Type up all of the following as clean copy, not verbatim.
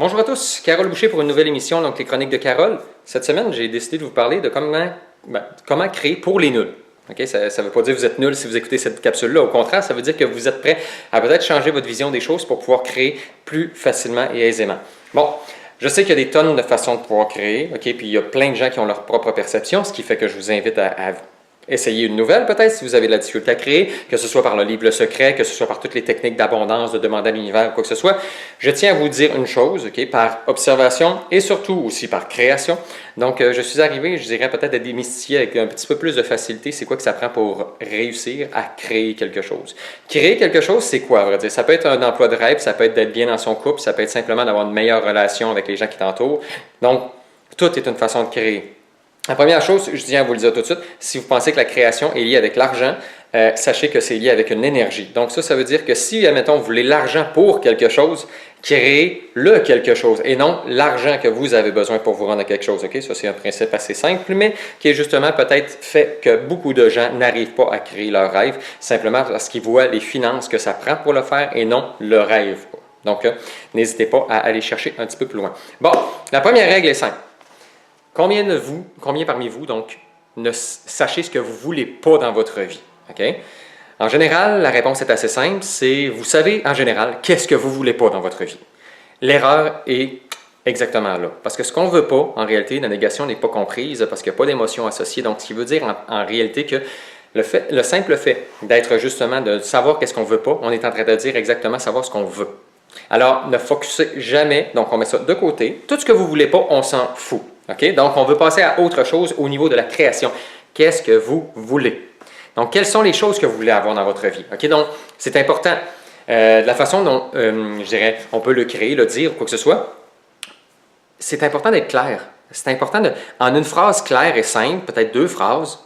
Bonjour à tous, Carole Boucher pour une nouvelle émission, donc les Chroniques de Carole. Cette semaine, j'ai décidé de vous parler de comment créer pour les nuls. Okay? Ça ne veut pas dire que vous êtes nul si vous écoutez cette capsule-là. Au contraire, ça veut dire que vous êtes prêt à peut-être changer votre vision des choses pour pouvoir créer plus facilement et aisément. Bon, je sais qu'il y a des tonnes de façons de pouvoir créer, puis il y a plein de gens qui ont leur propre perception, ce qui fait que je vous invite à essayer une nouvelle peut-être si vous avez de la difficulté à créer, que ce soit par le livre Le Secret, que ce soit par toutes les techniques d'abondance, de demander à l'univers, quoi que ce soit. Je tiens à vous dire une chose, par observation et surtout aussi par création. Donc, je suis arrivé, je dirais peut-être à démystifier avec un petit peu plus de facilité, c'est quoi que ça prend pour réussir à créer quelque chose. Créer quelque chose, c'est quoi, à vrai dire? Ça peut être un emploi de rêve, ça peut être d'être bien dans son couple, ça peut être simplement d'avoir une meilleure relation avec les gens qui t'entourent. Donc, tout est une façon de créer. La première chose, je tiens à vous le dire tout de suite, si vous pensez que la création est liée avec l'argent, sachez que c'est lié avec une énergie. Donc ça veut dire que si, admettons, vous voulez l'argent pour quelque chose, créez le quelque chose et non l'argent que vous avez besoin pour vous rendre à quelque chose. Okay? Ça, c'est un principe assez simple, mais qui est justement peut-être fait que beaucoup de gens n'arrivent pas à créer leur rêve, simplement parce qu'ils voient les finances que ça prend pour le faire et non le rêve. Donc, n'hésitez pas à aller chercher un petit peu plus loin. Bon, la première règle est simple. Combien parmi vous, donc, ne sachez ce que vous ne voulez pas dans votre vie? Okay? En général, la réponse est assez simple, c'est vous savez en général qu'est-ce que vous ne voulez pas dans votre vie. L'erreur est exactement là. Parce que ce qu'on ne veut pas, en réalité, la négation n'est pas comprise parce qu'il n'y a pas d'émotion associée. Donc, ce qui veut dire en réalité que le simple fait d'être justement, de savoir qu'est-ce qu'on ne veut pas, on est en train de dire exactement savoir ce qu'on veut. Alors, ne focussez jamais, donc on met ça de côté. Tout ce que vous ne voulez pas, on s'en fout. Okay? Donc, on veut passer à autre chose au niveau de la création. Qu'est-ce que vous voulez? Donc, quelles sont les choses que vous voulez avoir dans votre vie? Okay? Donc, c'est important. De la façon dont, je dirais, on peut le créer, le dire, quoi que ce soit, c'est important d'être clair. C'est important, en une phrase claire et simple, peut-être 2 phrases,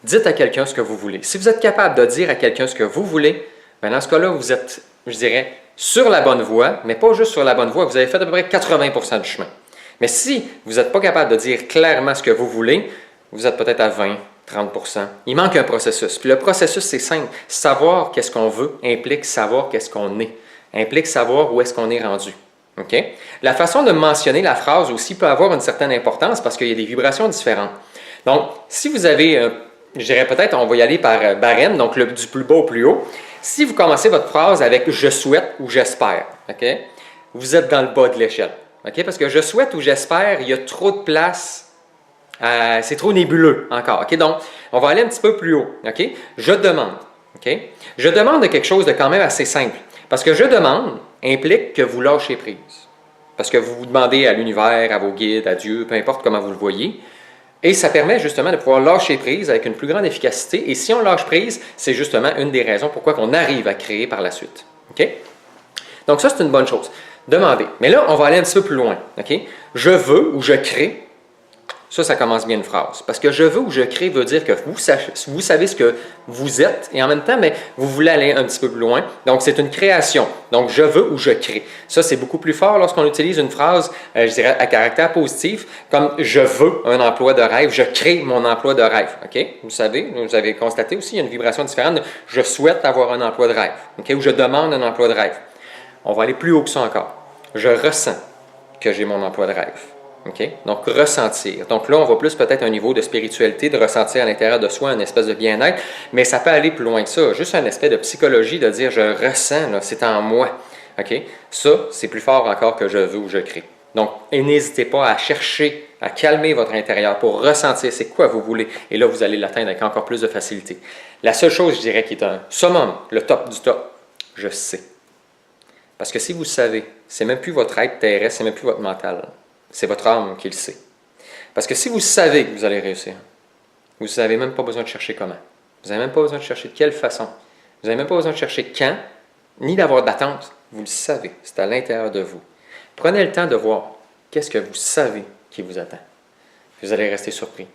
dites à quelqu'un ce que vous voulez. Si vous êtes capable de dire à quelqu'un ce que vous voulez, bien dans ce cas-là, vous êtes, je dirais, sur la bonne voie, mais pas juste sur la bonne voie, vous avez fait à peu près 80% du chemin. Mais si vous n'êtes pas capable de dire clairement ce que vous voulez, vous êtes peut-être à 20, 30%. Il manque un processus. Puis le processus, c'est simple. Savoir qu'est-ce qu'on veut implique savoir qu'est-ce qu'on est. Implique savoir où est-ce qu'on est rendu. Okay? La façon de mentionner la phrase aussi peut avoir une certaine importance parce qu'il y a des vibrations différentes. Donc, si vous avez, je dirais peut-être, on va y aller par barème, donc du plus bas au plus haut. Si vous commencez votre phrase avec « je souhaite » ou « j'espère okay? », vous êtes dans le bas de l'échelle. Okay? Parce que je souhaite ou j'espère, il y a trop de place, c'est trop nébuleux encore. Okay? Donc, on va aller un petit peu plus haut. Okay? Je demande. Okay? Je demande de quelque chose de quand même assez simple. Parce que je demande implique que vous lâchez prise. Parce que vous vous demandez à l'univers, à vos guides, à Dieu, peu importe comment vous le voyez. Et ça permet justement de pouvoir lâcher prise avec une plus grande efficacité. Et si on lâche prise, c'est justement une des raisons pourquoi on arrive à créer par la suite. Okay? Donc ça, c'est une bonne chose. Demandez. Mais là, on va aller un petit peu plus loin. Okay? Je veux ou je crée, ça commence bien une phrase. Parce que je veux ou je crée veut dire que vous savez ce que vous êtes et en même temps, mais vous voulez aller un petit peu plus loin. Donc, c'est une création. Donc, je veux ou je crée. Ça, c'est beaucoup plus fort lorsqu'on utilise une phrase, je dirais, à caractère positif, comme je veux un emploi de rêve, je crée mon emploi de rêve. Okay? Vous savez, vous avez constaté aussi, il y a une vibration différente de je souhaite avoir un emploi de rêve. Okay? Ou je demande un emploi de rêve. On va aller plus haut que ça encore. Je ressens que j'ai mon emploi de rêve. Okay? Donc, ressentir. Donc là, on va plus peut-être un niveau de spiritualité, de ressentir à l'intérieur de soi une espèce de bien-être, mais ça peut aller plus loin que ça. Juste un aspect de psychologie, de dire « je ressens, c'est en moi ». Okay? Ça, c'est plus fort encore que « je veux » ou « je crée ». Donc, n'hésitez pas à chercher, à calmer votre intérieur pour ressentir c'est quoi vous voulez. Et là, vous allez l'atteindre avec encore plus de facilité. La seule chose, je dirais, qui est un summum, le top du top, je sais. Parce que si vous savez, c'est même plus votre être terrestre, c'est même plus votre mental. C'est votre âme qui le sait. Parce que si vous savez que vous allez réussir, vous n'avez même pas besoin de chercher comment. Vous n'avez même pas besoin de chercher de quelle façon. Vous n'avez même pas besoin de chercher quand, ni d'avoir d'attente. Vous le savez, c'est à l'intérieur de vous. Prenez le temps de voir qu'est-ce que vous savez qui vous attend. Vous allez rester surpris.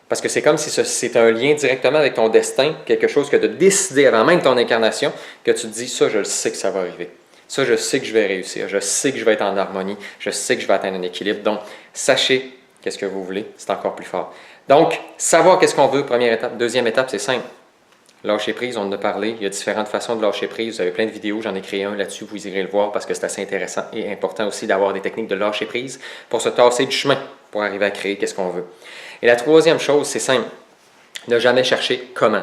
Parce que c'est comme si c'est un lien directement avec ton destin, quelque chose que tu as décidé avant même ton incarnation, que tu te dis, ça, je le sais que ça va arriver. Ça, je sais que je vais réussir. Je sais que je vais être en harmonie. Je sais que je vais atteindre un équilibre. Donc, sachez qu'est-ce que vous voulez. C'est encore plus fort. Donc, savoir qu'est-ce qu'on veut, première étape. Deuxième étape, c'est simple. Lâcher prise, on en a parlé. Il y a différentes façons de lâcher prise. Vous avez plein de vidéos, j'en ai créé un là-dessus, vous irez le voir parce que c'est assez intéressant et important aussi d'avoir des techniques de lâcher prise pour se tasser du chemin, pour arriver à créer qu'est-ce qu'on veut. Et la troisième chose, c'est simple, ne jamais chercher comment.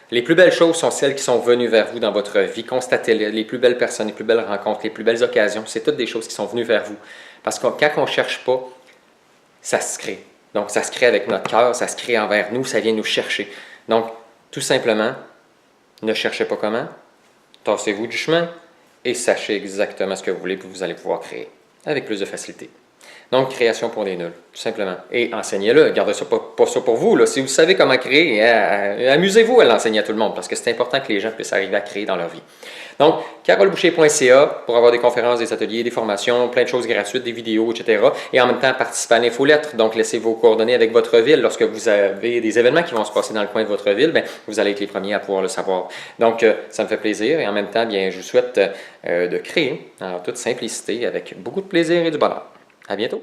Les plus belles choses sont celles qui sont venues vers vous dans votre vie. Constatez-les, les plus belles personnes, les plus belles rencontres, les plus belles occasions, c'est toutes des choses qui sont venues vers vous. Parce que quand on ne cherche pas, ça se crée. Donc, ça se crée avec notre cœur, ça se crée envers nous, ça vient nous chercher. Donc, tout simplement, ne cherchez pas comment, tassez-vous du chemin et sachez exactement ce que vous voulez, puis vous allez pouvoir créer avec plus de facilité. Donc, création pour les nuls, tout simplement. Et enseignez-le, gardez ça pas ça pour vous. Là. Si vous savez comment créer, amusez-vous à l'enseigner à tout le monde parce que c'est important que les gens puissent arriver à créer dans leur vie. Donc, carolboucher.ca pour avoir des conférences, des ateliers, des formations, plein de choses gratuites, des vidéos, etc. Et en même temps, participer à l'infolettre. Donc, laissez vos coordonnées avec votre ville. Lorsque vous avez des événements qui vont se passer dans le coin de votre ville, bien, vous allez être les premiers à pouvoir le savoir. Donc, ça me fait plaisir et en même temps, bien, je vous souhaite de créer en toute simplicité avec beaucoup de plaisir et du bonheur. À bientôt!